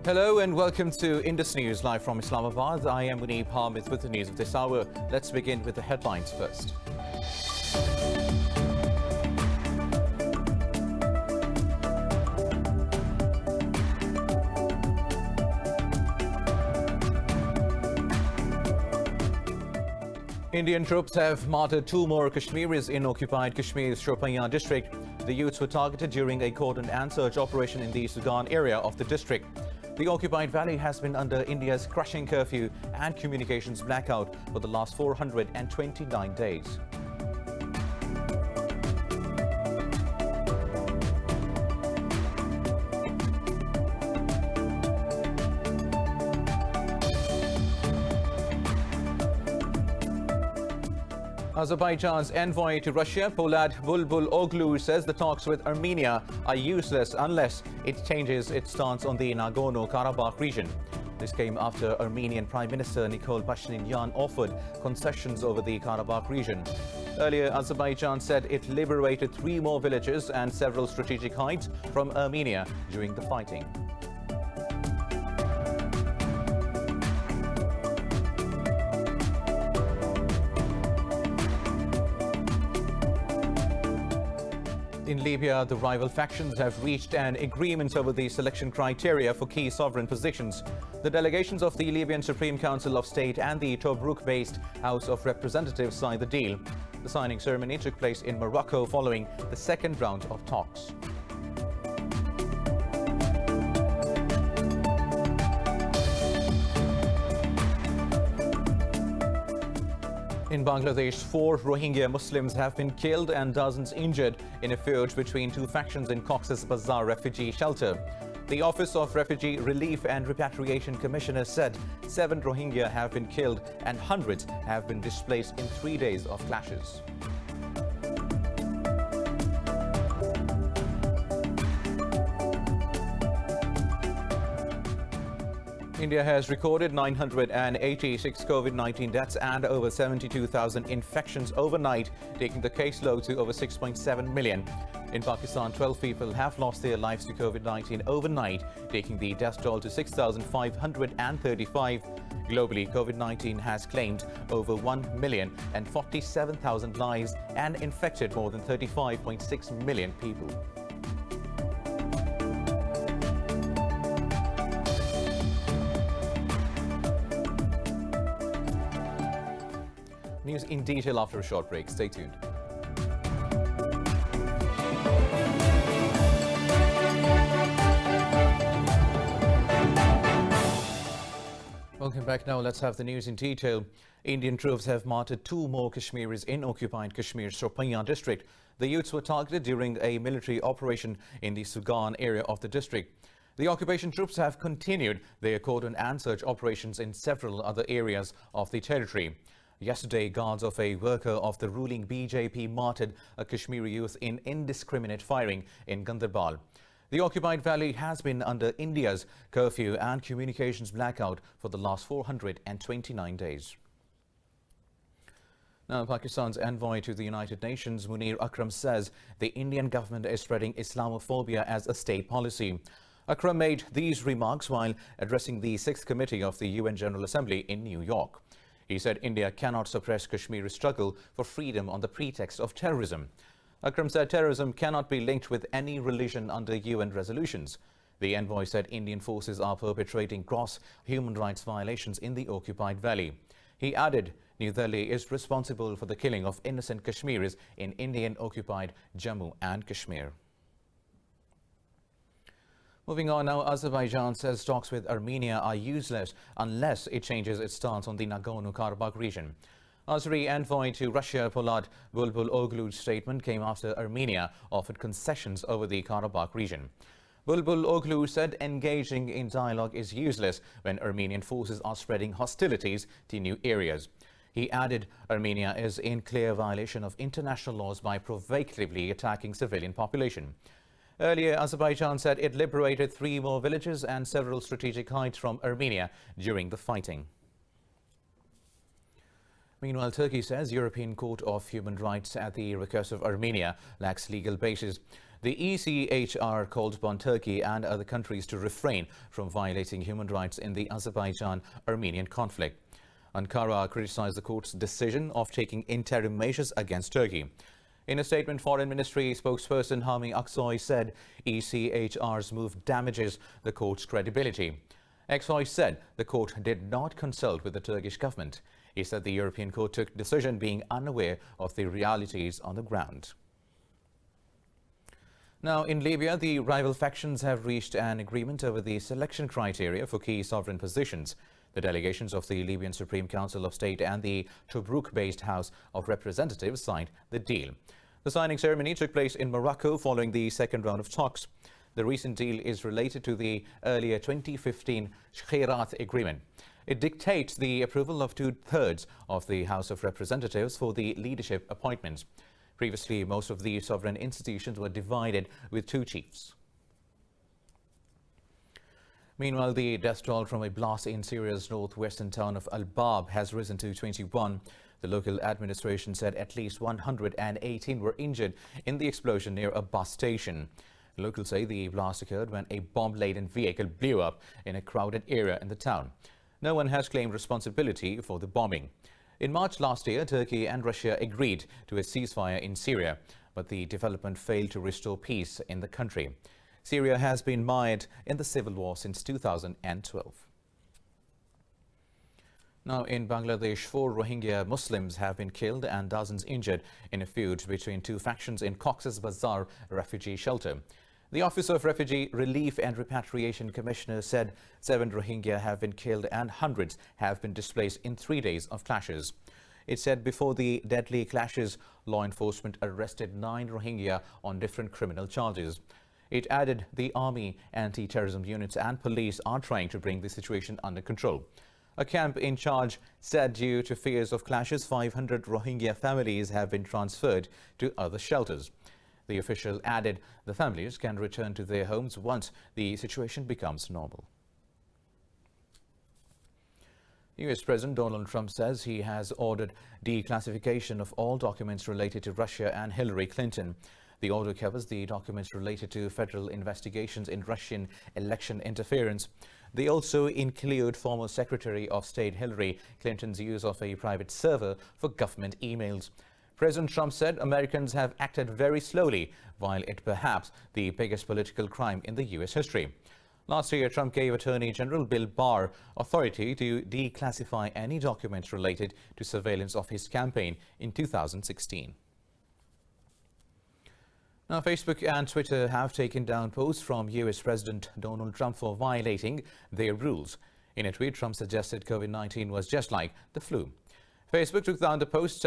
Hello and welcome to Indus News live from Islamabad. I am Muneeb Hamid with the news of this hour. Let's begin with the headlines first. Indian troops have martyred two more Kashmiris in occupied Kashmir's Shopian district. The youths were targeted during a cordon and search operation in the Sugan area of the district. The occupied valley has been under India's crushing curfew and communications blackout for the last 429 days. Azerbaijan's envoy to Russia, Bulbul says the talks with Armenia are useless unless it changes its stance on the Nagorno-Karabakh region. This came after Armenian Prime Minister Nikol Pashinyan offered concessions over the Karabakh region. Earlier, Azerbaijan said it liberated 3 more villages and several strategic heights from Armenia during the fighting. In Libya, the rival factions have reached an agreement over the selection criteria for key sovereign positions. The delegations of the Libyan Supreme Council of State and the Tobruk-based House of Representatives signed the deal. The signing ceremony took place in Morocco following the second round of talks. In Bangladesh, 4 Rohingya Muslims have been killed and dozens injured in a feud between 2 factions in Cox's Bazar refugee shelter. The Office of Refugee Relief and Repatriation Commissioner said 7 Rohingya have been killed and hundreds have been displaced in 3 days of clashes. India has recorded 986 COVID-19 deaths and over 72,000 infections overnight, taking the caseload to over 6.7 million. In Pakistan, 12 people have lost their lives to COVID-19 overnight, taking the death toll to 6,535. Globally, COVID-19 has claimed over 1,047,000 lives and infected more than 35.6 million people. News in detail after a short break. Stay tuned. Welcome back. Now let's have the news in detail. Indian troops have martyred 2 more Kashmiris in occupied Kashmir's Shopian district. The youths were targeted during a military operation in the Sugan area of the district. The occupation troops have continued their cordon and search operations in several other areas of the territory. Yesterday, guards of a worker of the ruling BJP martyred a Kashmiri youth in indiscriminate firing in Ganderbal. The occupied valley has been under India's curfew and communications blackout for the last 429 days. Now, Pakistan's envoy to the United Nations, Munir Akram, says the Indian government is spreading Islamophobia as a state policy. Akram made these remarks while addressing the 6th Committee of the UN General Assembly in New York. He said India cannot suppress Kashmir's struggle for freedom on the pretext of terrorism. Akram said terrorism cannot be linked with any religion under UN resolutions. The envoy said Indian forces are perpetrating gross human rights violations in the occupied valley. He added New Delhi is responsible for the killing of innocent Kashmiris in Indian-occupied Jammu and Kashmir. Moving on now, Azerbaijan says talks with Armenia are useless unless it changes its stance on the Nagorno-Karabakh region. Azeri envoy to Russia, Bulbul's statement came after Armenia offered concessions over the Karabakh region. Bulbul said engaging in dialogue is useless when Armenian forces are spreading hostilities to new areas. He added Armenia is in clear violation of international laws by provocatively attacking civilian population. Earlier, Azerbaijan said it liberated 3 more villages and several strategic heights from Armenia during the fighting. Meanwhile, Turkey says European Court of Human Rights at the request of Armenia lacks legal basis. The ECHR called upon Turkey and other countries to refrain from violating human rights in the Azerbaijan-Armenian conflict. Ankara criticized the court's decision of taking interim measures against Turkey. In a statement, Foreign Ministry spokesperson ALEXEI said ECHR's move damages the court's credibility. ALEXEI said the court did not consult with the Turkish government. He said the European court took decision being unaware of the realities on the ground. Now, in Libya, the rival factions have reached an agreement over the selection criteria for key sovereign positions. The delegations of the Libyan Supreme Council of State and the Tobruk-based House of Representatives signed the deal. The signing ceremony took place in Morocco following the second round of talks. The recent deal is related to the earlier 2015 Khairat agreement. It dictates the approval of 2/3 of the House of Representatives for the leadership appointments. Previously, most of the sovereign institutions were divided with 2 chiefs. Meanwhile, the death toll from a blast in Syria's northwestern town of Al-Bab has risen to 21. The local administration said at least 118 were injured in the explosion near a bus station. Locals say the blast occurred when a bomb-laden vehicle blew up in a crowded area in the town. No one has claimed responsibility for the bombing. In March last year, Turkey and Russia agreed to a ceasefire in Syria, but the development failed to restore peace in the country. Syria has been mired in the civil war since 2012. Now, in Bangladesh, 4 Rohingya Muslims have been killed and dozens injured in a feud between 2 factions in Cox's Bazar refugee shelter. The Office of Refugee Relief and Repatriation Commissioner said 7 Rohingya have been killed and hundreds have been displaced in 3 days of clashes. It said before the deadly clashes, law enforcement arrested 9 Rohingya on different criminal charges. It added the army, anti-terrorism units and police are trying to bring the situation under control. A camp in charge said due to fears of clashes, 500 Rohingya families have been transferred to other shelters. The official added the families can return to their homes once the situation becomes normal. US President Donald Trump says he has ordered declassification of all documents related to Russia and Hillary Clinton. The order covers the documents related to federal investigations in Russian election interference. They also include former Secretary of State Hillary Clinton's use of a private server for government emails. President Trump said Americans have acted very slowly, while it perhaps the biggest political crime in the U.S. history. Last year, Trump gave Attorney General Bill Barr authority to declassify any documents related to surveillance of his campaign in 2016. Now, Facebook and Twitter have taken down posts from U.S. President Donald Trump for violating their rules. In a tweet, Trump suggested COVID-19 was just like the flu. Facebook took down the post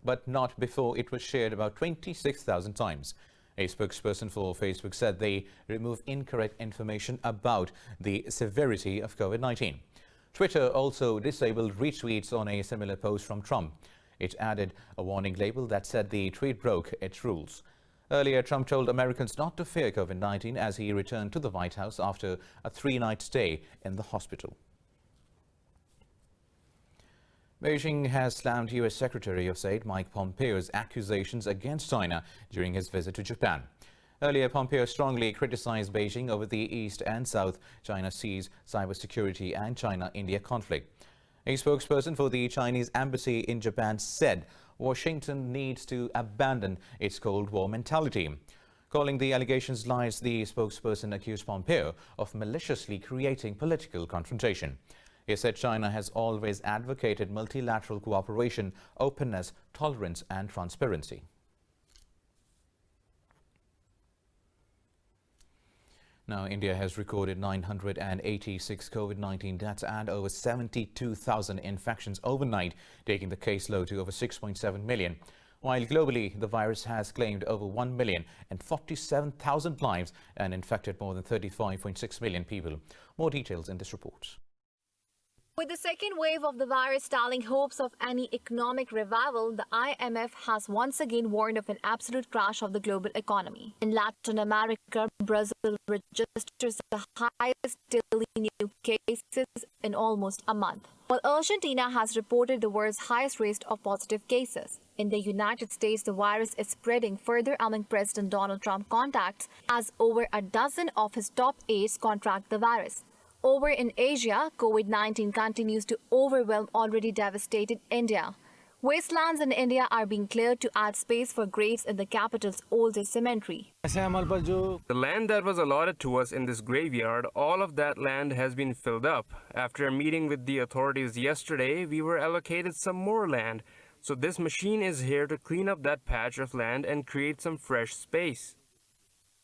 but not before it was shared about 26,000 times. A spokesperson for Facebook said they removed incorrect information about the severity of COVID-19. Twitter also disabled retweets on a similar post from Trump. It added a warning label that said the tweet broke its rules. Earlier, Trump told Americans not to fear COVID-19 as he returned to the White House after a 3-night stay in the hospital. Beijing has slammed U.S. Secretary of State Mike Pompeo's accusations against China during his visit to Japan. Earlier, Pompeo strongly criticized Beijing over the East and South China Seas cybersecurity and China-India conflict. A spokesperson for the Chinese embassy in Japan said Washington needs to abandon its Cold War mentality. Calling the allegations lies, the spokesperson accused Pompeo of maliciously creating political confrontation. He said China has always advocated multilateral cooperation, openness, tolerance and transparency. Now, India has recorded 986 COVID-19 deaths and over 72,000 infections overnight, taking the caseload to over 6.7 million. While globally, the virus has claimed over 1,047,000 lives and infected more than 35.6 million people. More details in this report. With the second wave of the virus stalling hopes of any economic revival, the IMF has once again warned of an absolute crash of the global economy. In Latin America, Brazil registers the highest daily new cases in almost a month, while Argentina has reported the world's highest rate of positive cases. In the United States, the virus is spreading further among President Donald Trump's contacts, as over a dozen of his top aides contract the virus. Over in Asia, COVID-19 continues to overwhelm already devastated India. Wastelands in India are being cleared to add space for graves in the capital's oldest cemetery. The land that was allotted to us in this graveyard, all of that land has been filled up. After a meeting with the authorities yesterday, we were allocated some more land. So this machine is here to clean up that patch of land and create some fresh space.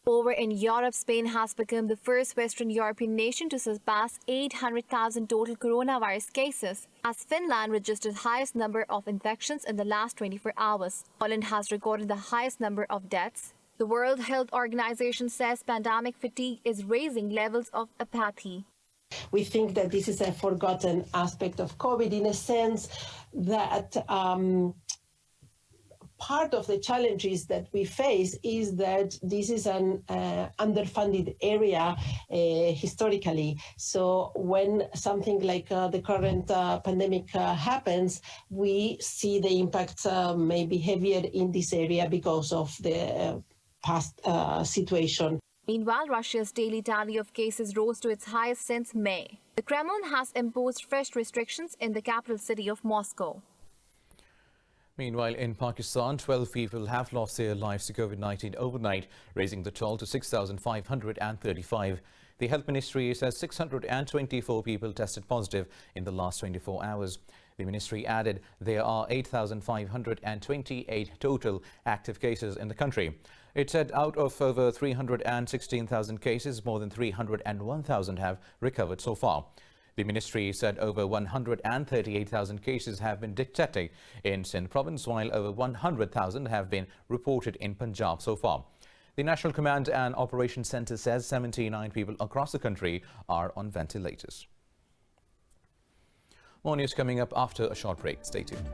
Over in Europe, Spain has become the first Western European nation to surpass 800,000 total coronavirus cases, as Finland registered the highest number of infections in the last 24 hours. Holland has recorded the highest number of deaths. The World Health Organization says pandemic fatigue is raising levels of apathy. We think that this is a forgotten aspect of COVID in a sense that part of the challenges that we face is that this is an underfunded area historically. So when something like the current pandemic happens, we see the impacts maybe heavier in this area because of the past situation. Meanwhile, Russia's daily tally of cases rose to its highest since May. The Kremlin has imposed fresh restrictions in the capital city of Moscow. Meanwhile, in Pakistan, 12 people have lost their lives to COVID-19 overnight, raising the toll to 6,535. The Health Ministry says 624 people tested positive in the last 24 hours. The ministry added there are 8,528 total active cases in the country. It said out of over 316,000 cases, more than 301,000 have recovered so far. The ministry said over 138,000 cases have been detected in Sindh province, while over 100,000 have been reported in Punjab so far. The National Command and Operations Centre says 79 people across the country are on ventilators. More news coming up after a short break. Stay tuned.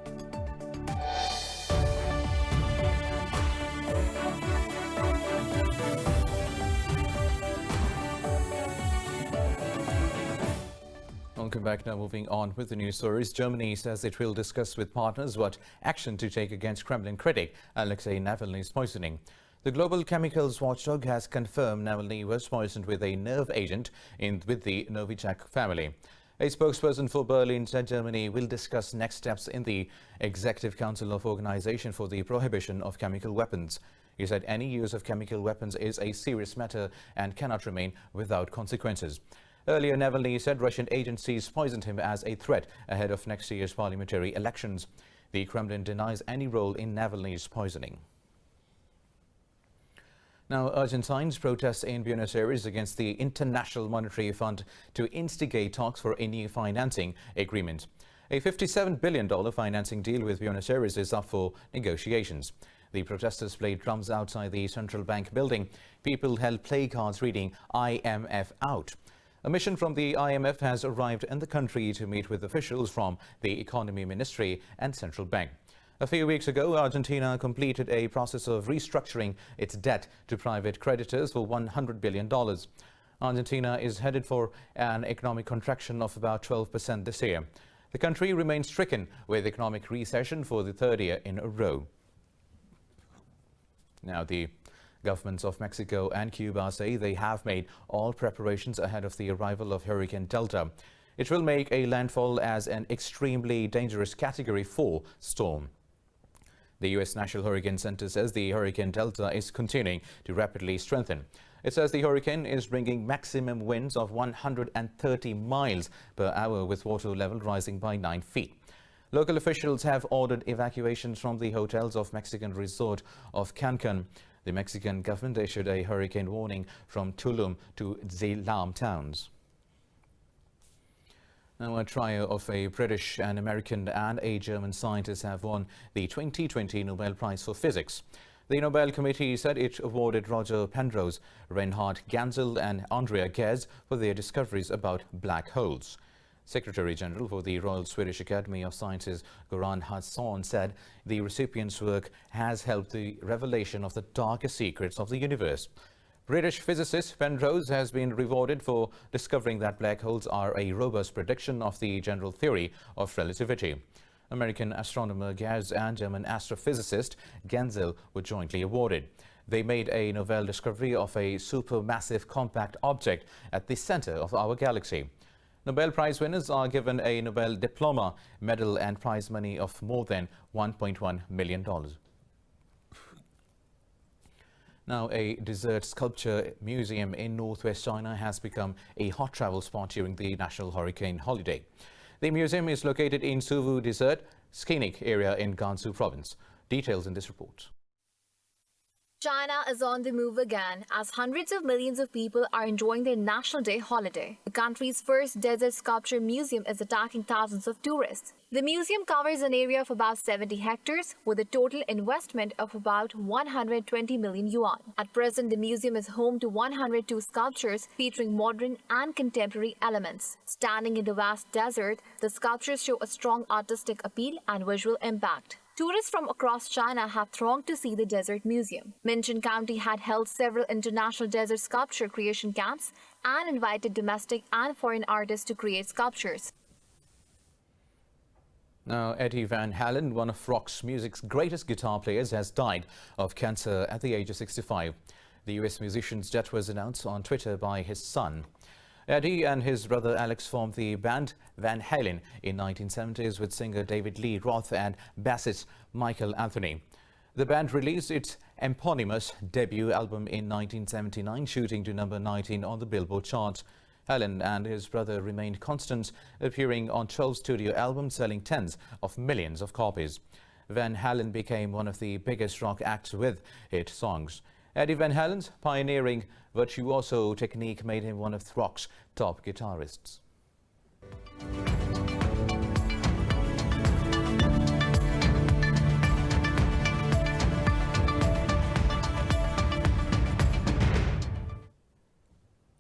Welcome back. Now moving on with the news stories. Germany says it will discuss with partners what action to take against Kremlin critic Alexei Navalny's poisoning. The global chemicals watchdog has confirmed Navalny was poisoned with a nerve agent with the Novichok family. A spokesperson for Berlin said Germany will discuss next steps in the Executive Council of Organization for the Prohibition of Chemical Weapons. He said any use of chemical weapons is a serious matter and cannot remain without consequences. Earlier, Navalny said Russian agencies poisoned him as a threat ahead of next year's parliamentary elections. The Kremlin denies any role in Navalny's poisoning. Now, Argentines protest in Buenos Aires against the International Monetary Fund to instigate talks for a new financing agreement. A $57 billion financing deal with Buenos Aires is up for negotiations. The protesters played drums outside the central bank building. People held placards reading IMF out. A mission from the IMF has arrived in the country to meet with officials from the Economy Ministry and Central Bank. A few weeks ago, Argentina completed a process of restructuring its debt to private creditors for $100 billion. Argentina is headed for an economic contraction of about 12% this year. The country remains stricken with economic recession for the third year in a row. Now, the governments of Mexico and Cuba say they have made all preparations ahead of the arrival of Hurricane Delta. It will make a landfall as an extremely dangerous Category 4 storm. The U.S. National Hurricane Center says the Hurricane Delta is continuing to rapidly strengthen. It says the hurricane is bringing maximum winds of 130 miles per hour with water level rising by 9 feet. Local officials have ordered evacuations from the hotels of Mexican resort of Cancun. The Mexican government issued a hurricane warning from Tulum to Zelam towns. Now, a trio of a British, an American and a German scientist have won the 2020 Nobel Prize for Physics. The Nobel Committee said it awarded Roger Penrose, Reinhard Gansel and Andrea Ghez for their discoveries about black holes. Secretary-General for the Royal Swedish Academy of Sciences, Göran Hansson, said the recipient's work has helped the revelation of the darkest secrets of the universe. British physicist Penrose has been rewarded for discovering that black holes are a robust prediction of the general theory of relativity. American astronomer Gaz and German astrophysicist Genzel were jointly awarded. They made a novel discovery of a supermassive compact object at the center of our galaxy. Nobel Prize winners are given a Nobel Diploma, medal and prize money of more than $1.1 million. Now, a desert sculpture museum in northwest China has become a hot travel spot during the national hurricane holiday. The museum is located in Suwu Desert Scenic Area in Gansu Province. Details in this report. China is on the move again as hundreds of millions of people are enjoying their National Day holiday. The country's first desert sculpture museum is attracting thousands of tourists. The museum covers an area of about 70 hectares with a total investment of about 120 million yuan. At present, the museum is home to 102 sculptures featuring modern and contemporary elements. Standing in the vast desert, the sculptures show a strong artistic appeal and visual impact. Tourists from across China have thronged to see the Desert Museum. Minchin County had held several international desert sculpture creation camps and invited domestic and foreign artists to create sculptures. Now, Eddie Van Halen, one of rock music's greatest guitar players, has died of cancer at the age of 65. The US musician's death was announced on Twitter by his son. Eddie and his brother Alex formed the band Van Halen in 1970s with singer David Lee Roth and bassist Michael Anthony. The band released its eponymous debut album in 1979, shooting to number 19 on the Billboard chart. Halen and his brother remained constant, appearing on 12 studio albums, selling tens of millions of copies. Van Halen became one of the biggest rock acts with hit songs. Eddie Van Halen's pioneering virtuoso technique made him one of rock's top guitarists.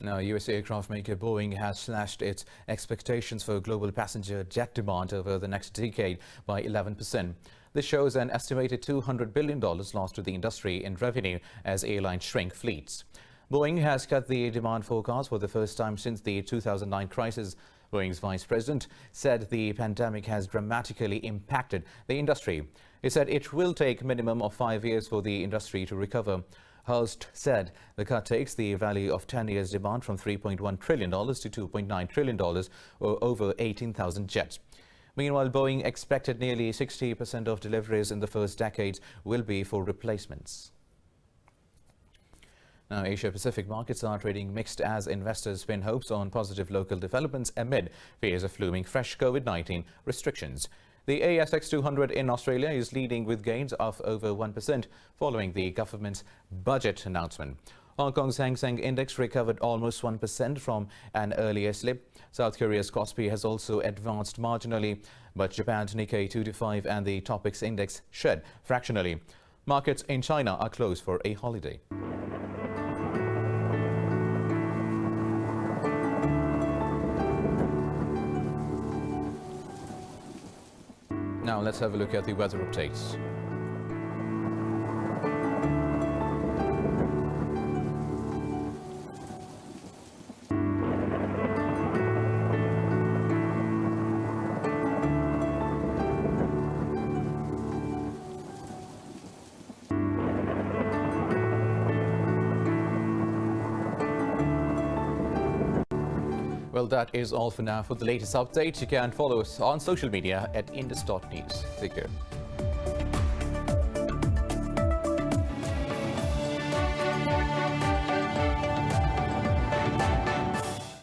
Now, US aircraft maker Boeing has slashed its expectations for global passenger jet demand over the next decade by 11%. This shows an estimated $200 billion lost to the industry in revenue as airlines shrink fleets. Boeing has cut the demand forecast for the first time since the 2009 crisis. Boeing's vice president said the pandemic has dramatically impacted the industry. He said it will take a minimum of 5 years for the industry to recover. Hurst said the cut takes the value of 10 years' demand from $3.1 trillion to $2.9 trillion, or over 18,000 jets. Meanwhile, Boeing expected nearly 60% of deliveries in the first decade will be for replacements. Now, Asia-Pacific markets are trading mixed as investors pin hopes on positive local developments amid fears of looming fresh COVID-19 restrictions. The ASX 200 in Australia is leading with gains of over 1% following the government's budget announcement. Hong Kong's Hang Seng Index recovered almost 1% from an earlier slip. South Korea's Kospi has also advanced marginally, but Japan's Nikkei 225 and the Topix Index shed fractionally. Markets in China are closed for a holiday. Now let's have a look at the weather updates. Well, that is all for now. For the latest updates, you can follow us on social media at indus.news. Take care.